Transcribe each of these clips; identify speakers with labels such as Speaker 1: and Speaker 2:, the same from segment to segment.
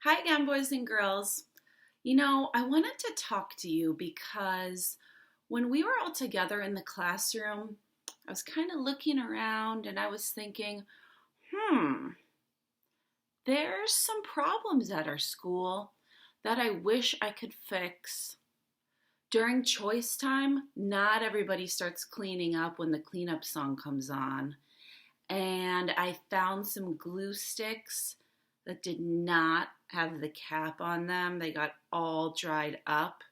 Speaker 1: Hi again, boys and girls. I wanted to talk to you because when we were all together in the classroom, I was kind of looking around and I was thinking, hmm, there's some problems at our school that I wish I could fix. During choice time, not everybody starts cleaning up when the cleanup song comes on. And I found some glue sticks that did not have the cap on them. They got all dried up.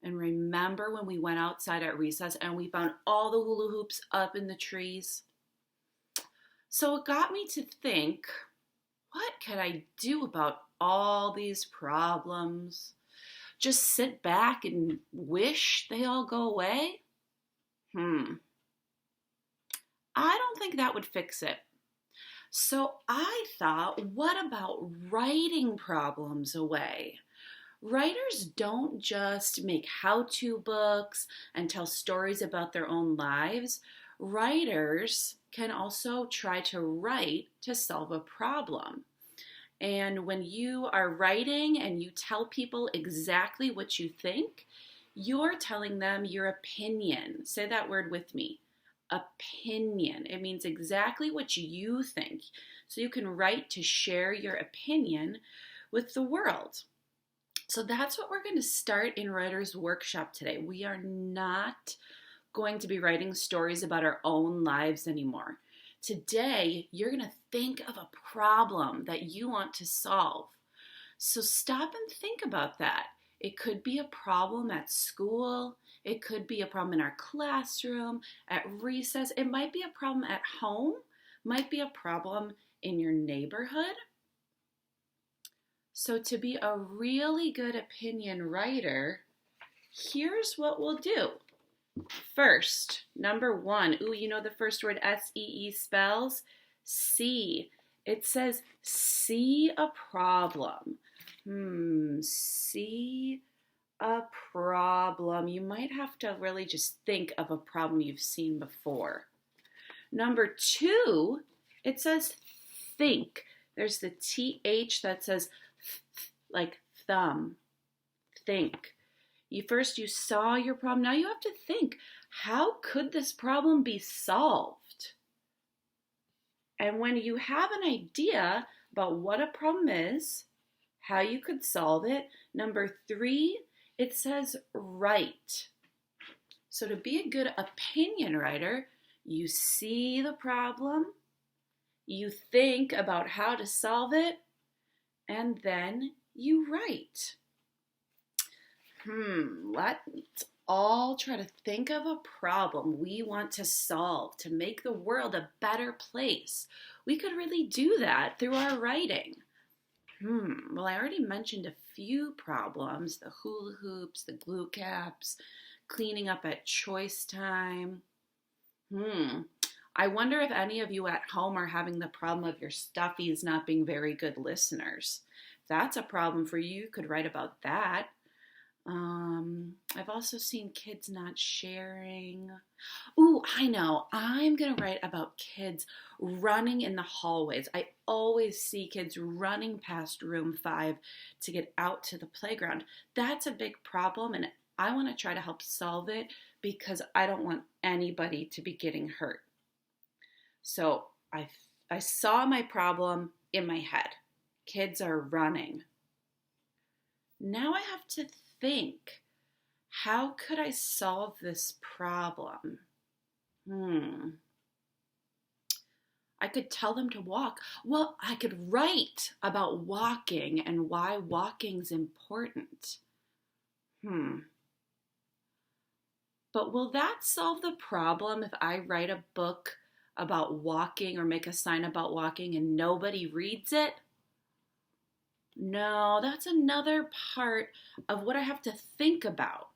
Speaker 1: And remember when we went outside at recess and we found all the hula hoops up in the trees? So it got me to think, what could I do about all these problems? Just sit back and wish they all go away? I don't think that would fix it. So I thought, what about writing problems away? Writers don't just make how to books and tell stories about their own lives. Writers can also try to write to solve a problem. And when you are writing and you tell people exactly what you think, you're telling them your opinion. Say that word with me. Opinion. It means exactly what you think. So you can write to share your opinion with the world. So that's what we're going to start in Writer's Workshop today. We are not going to be writing stories about our own lives anymore. Today, you're going to think of a problem that you want to solve. So stop and think about that. It could be a problem at school. It could be a problem in our classroom, at recess. It might be a problem at home. Might be a problem in your neighborhood. So to be a really good opinion writer, here's what we'll do. First, number one, you know the first word S-E-E spells? See. It says see a problem. See a problem. You might have to really just think of a problem you've seen before. Number two, it says think. There's the TH that says like thumb. Think. You saw your problem. Now you have to think, how could this problem be solved? And when you have an idea about what a problem is, how you could solve it, number three, it says write. So to be a good opinion writer, you see the problem, you think about how to solve it, and then you write. Let's all try to think of a problem we want to solve to make the world a better place. We could really do that through our writing. Well, I already mentioned a few problems, the hula hoops, the glue caps, cleaning up at choice time. I wonder if any of you at home are having the problem of your stuffies not being very good listeners. If that's a problem for you, you could write about that. I've also seen kids not sharing. I know. I'm going to write about kids running in the hallways. I always see kids running past room 5 to get out to the playground. That's a big problem, and I want to try to help solve it because I don't want anybody to be getting hurt. So I saw my problem in my head. Kids are running. Now I have to think, how could I solve this problem? I could tell them to walk. Well, I could write about walking and why walking's important. But will that solve the problem if I write a book about walking or make a sign about walking and nobody reads it? No, that's another part of what I have to think about.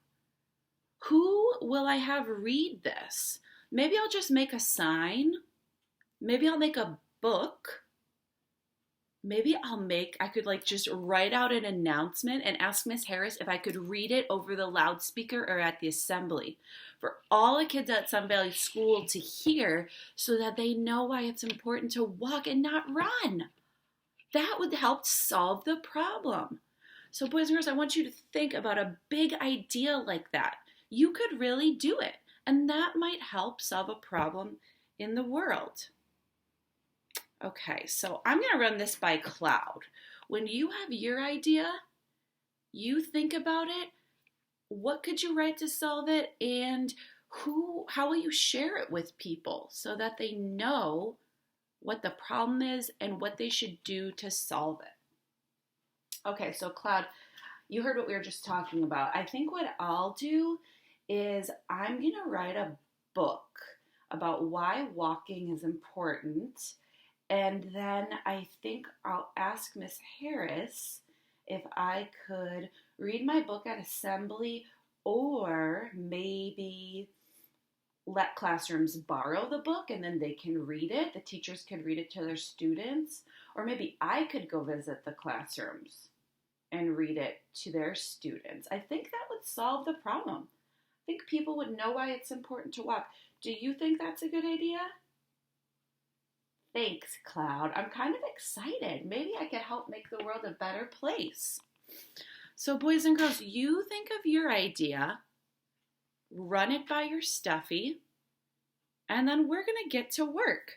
Speaker 1: Who will I have read this? Maybe I'll just make a sign. Maybe I'll make a book. Maybe I could just write out an announcement and ask Miss Harris if I could read it over the loudspeaker or at the assembly for all the kids at Sun Valley School to hear so that they know why it's important to walk and not run. That would help solve the problem. So, boys and girls, I want you to think about a big idea like that. You could really do it, and that might help solve a problem in the world. Okay, so I'm going to run this by Cloud. When you have your idea, you think about it. What could you write to solve it, and how will you share it with people so that they know what the problem is and what they should do to solve it? Okay, so Cloud, you heard what we were just talking about. I think what I'll do is I'm going to write a book about why walking is important. And then I think I'll ask Miss Harris if I could read my book at assembly, or maybe let classrooms borrow the book and then they can read it. The teachers can read it to their students. Or maybe I could go visit the classrooms and read it to their students. I think that would solve the problem. I think people would know why it's important to walk. Do you think that's a good idea? Thanks, Cloud. I'm kind of excited. Maybe I could help make the world a better place. So, boys and girls, you think of your idea, run it by your stuffy, and then we're going to get to work.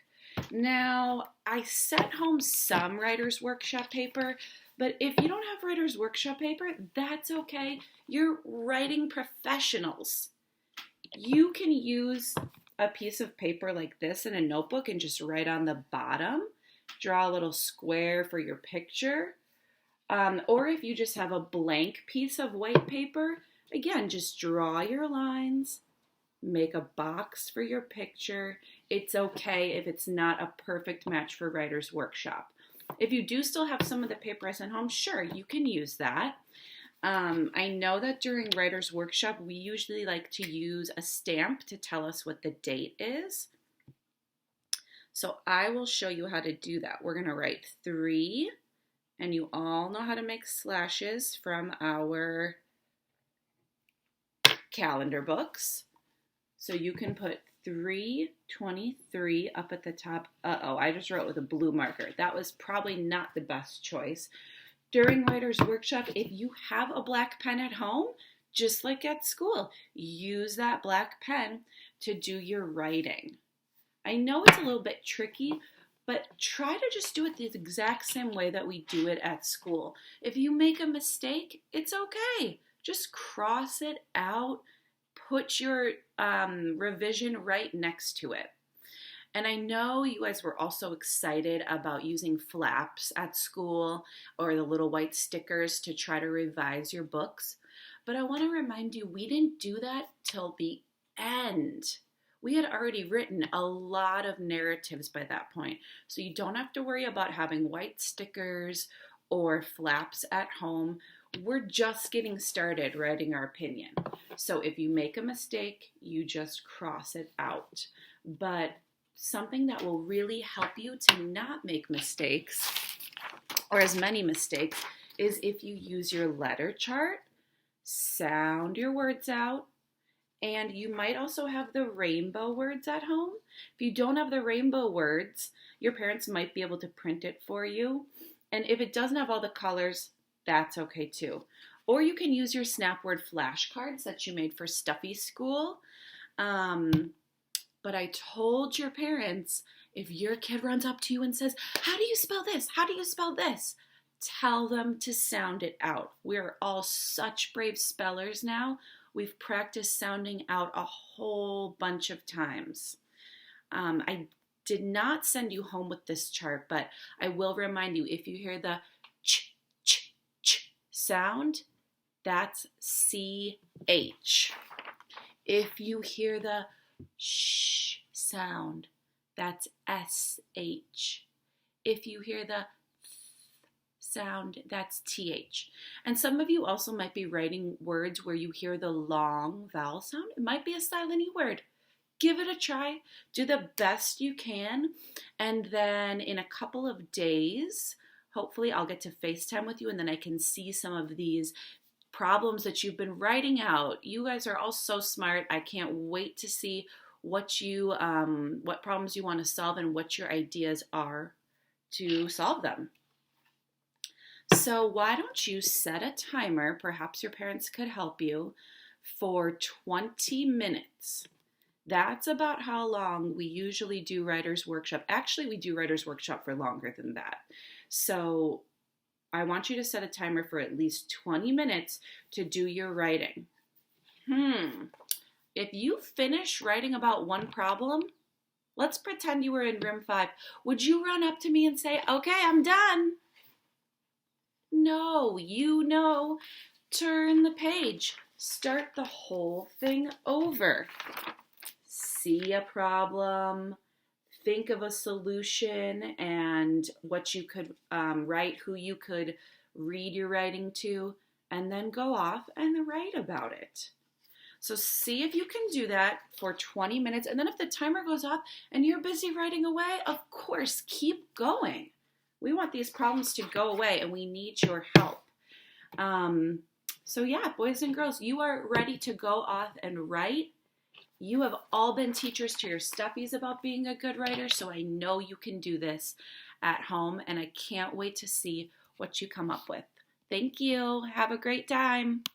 Speaker 1: Now, I sent home some Writer's Workshop paper, but if you don't have Writer's Workshop paper, that's okay. You're writing professionals. You can use a piece of paper like this in a notebook and just write on the bottom. Draw a little square for your picture. Or if you just have a blank piece of white paper, again, just draw your lines, make a box for your picture. It's okay if it's not a perfect match for Writer's Workshop. If you do still have some of the paper I sent home, sure, you can use that. I know that during Writer's Workshop, we usually like to use a stamp to tell us what the date is. So I will show you how to do that. We're going to write 3, and you all know how to make slashes from our calendar books. So you can put 3/23 up at the top. I just wrote with a blue marker. That was probably not the best choice. During Writer's Workshop, if you have a black pen at home, just like at school, use that black pen to do your writing. I know it's a little bit tricky, but try to just do it the exact same way that we do it at school. If you make a mistake, it's okay. Just cross it out, put your revision right next to it. And I know you guys were also excited about using flaps at school or the little white stickers to try to revise your books. But I want to remind you, we didn't do that till the end. We had already written a lot of narratives by that point. So you don't have to worry about having white stickers or flaps at home. We're just getting started writing our opinion. So if you make a mistake, you just cross it out. But something that will really help you to not make mistakes, or as many mistakes, is if you use your letter chart, sound your words out, and you might also have the rainbow words at home. If you don't have the rainbow words, your parents might be able to print it for you. And if it doesn't have all the colors, that's okay too. Or you can use your Snapword flashcards that you made for Stuffy School. But I told your parents, if your kid runs up to you and says, "How do you spell this? How do you spell this?" Tell them to sound it out. We're all such brave spellers now. We've practiced sounding out a whole bunch of times. I did not send you home with this chart, but I will remind you, if you hear the ch, ch, ch sound, that's CH. If you hear the sh sound, that's SH. If you hear the sound, that's TH. And some of you also might be writing words where you hear the long vowel sound. It might be a silent E word. Give it a try. Do the best you can. And then in a couple of days, hopefully I'll get to FaceTime with you, and then I can see some of these problems that you've been writing out. You guys are all so smart. I can't wait to see what problems you want to solve and what your ideas are to solve them. So why don't you set a timer, perhaps your parents could help you, for 20 minutes. That's about how long we usually do Writer's Workshop. Actually, we do Writer's Workshop for longer than that. So I want you to set a timer for at least 20 minutes to do your writing. If you finish writing about one problem, let's pretend you were in room 5. Would you run up to me and say, okay, I'm done? No, turn the page. Start the whole thing over. See a problem, think of a solution and what you could write, who you could read your writing to, and then go off and write about it. So see if you can do that for 20 minutes. And then if the timer goes off and you're busy writing away, of course, keep going. We want these problems to go away and we need your help. So yeah, boys and girls, you are ready to go off and write. You have all been teachers to your stuffies about being a good writer, so I know you can do this at home, and I can't wait to see what you come up with. Thank you. Have a great time.